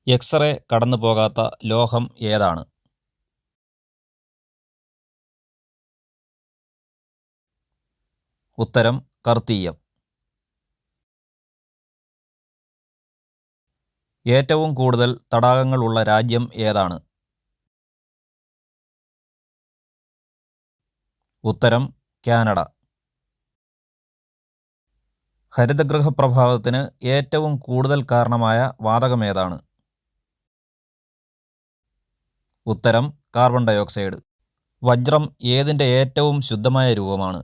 X-ray കടന്നുപോകാത്ത ലോഹം ഏതാണ്? ഉത്തരം കർത്തീയം. ഏറ്റവും കൂടുതൽ തടാകങ്ങൾ ഉള്ള രാജ്യം ഏതാണ്? ഉത്തരം കാനഡ. ഹരിതഗൃഹ പ്രഭാവത്തിന് ഏറ്റവും കൂടുതൽ കാരണമായ വാതകമേതാണ്? ഉത്തരം കാർബൺ ഡയോക്സൈഡ്. വജ്രം ഏതിൻ്റെ ഏറ്റവും ശുദ്ധമായ രൂപമാണ്?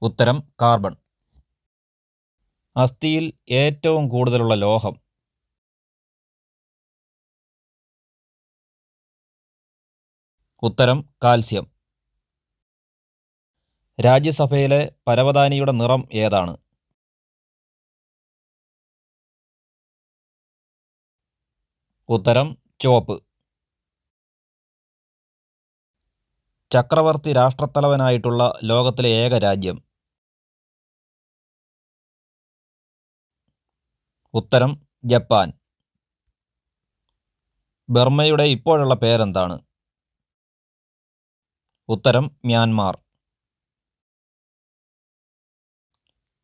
ഉത്തരം കാർബൺ. അസ്ഥിയിൽ ഏറ്റവും കൂടുതലുള്ള ലോഹം? ഉത്തരം കാൽസ്യം. രാജ്യസഭയിലെ പരവതാനിയുടെ നിറം ഏതാണ്? ഉത്തരം ചുവപ്പ്. ചക്രവർത്തി രാഷ്ട്രത്തലവനായിട്ടുള്ള ലോകത്തിലെ ഏക രാജ്യം? ഉത്തരം ജപ്പാൻ. ബർമ്മയുടെ ഇപ്പോഴുള്ള പേരെന്താണ്? ഉത്തരം മ്യാൻമാർ.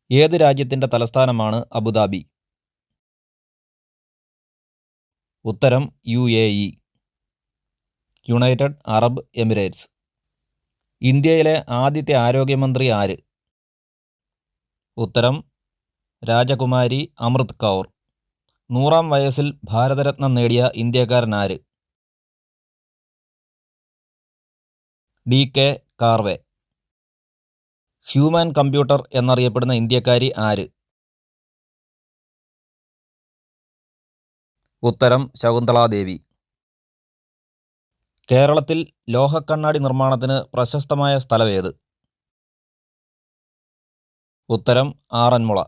ഏത് രാജ്യത്തിൻ്റെ തലസ്ഥാനമാണ് അബുദാബി? ഉത്തരം UAE, യുണൈറ്റഡ് അറബ് എമിറേറ്റ്സ്. ഇന്ത്യയിലെ ആദ്യത്തെ ആരോഗ്യമന്ത്രി ആര്? ഉത്തരം രാജകുമാരി അമൃത് കൗർ. 100-ാം വയസ്സിൽ ഭാരതരത്നം നേടിയ ഇന്ത്യക്കാരൻ ആര്? DK കാർവെ. ഹ്യൂമൻ കമ്പ്യൂട്ടർ എന്നറിയപ്പെടുന്ന ഇന്ത്യക്കാരി ആര്? ഉത്തരം ശകുന്തളാദേവി. കേരളത്തിൽ ലോഹക്കണ്ണാടി നിർമ്മാണത്തിന് പ്രശസ്തമായ സ്ഥലമേത്? ഉത്തരം ആറന്മുള.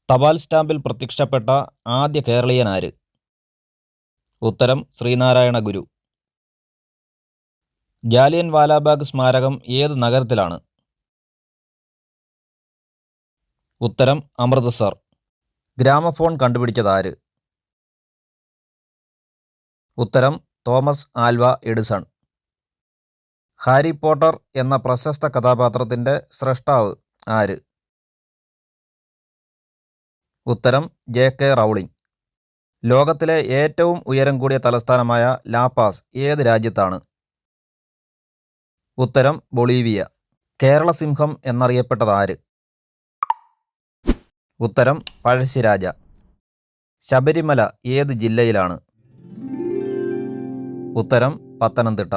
തപാൽ സ്റ്റാമ്പിൽ പ്രത്യക്ഷപ്പെട്ട ആദ്യ കേരളീയൻ ആര്? ഉത്തരം ശ്രീനാരായണ ഗുരു. ജാലിയൻ വാലാബാഗ് സ്മാരകം ഏത് നഗരത്തിലാണ്? ഉത്തരം അമൃത്സർ. ഗ്രാമഫോൺ കണ്ടുപിടിച്ചതാര്? ഉത്തരം Thomas Alva Edison. Harry Potter എന്ന പ്രശസ്ത കഥാപാത്രത്തിൻ്റെ സ്രഷ്ടാവ് ആര്? ഉത്തരം JK റൗളിംഗ്. ലോകത്തിലെ ഏറ്റവും ഉയരം കൂടിയ തലസ്ഥാനമായ ലാപാസ് ഏത് രാജ്യത്താണ്? ഉത്തരം ബൊളീവിയ. കേരള സിംഹം എന്നറിയപ്പെട്ടത് ആര്? ഉത്തരം പഴശ്ശിരാജ. ശബരിമല ഏത് ജില്ലയിലാണ്? ഉത്തരം പത്തനംതിട്ട.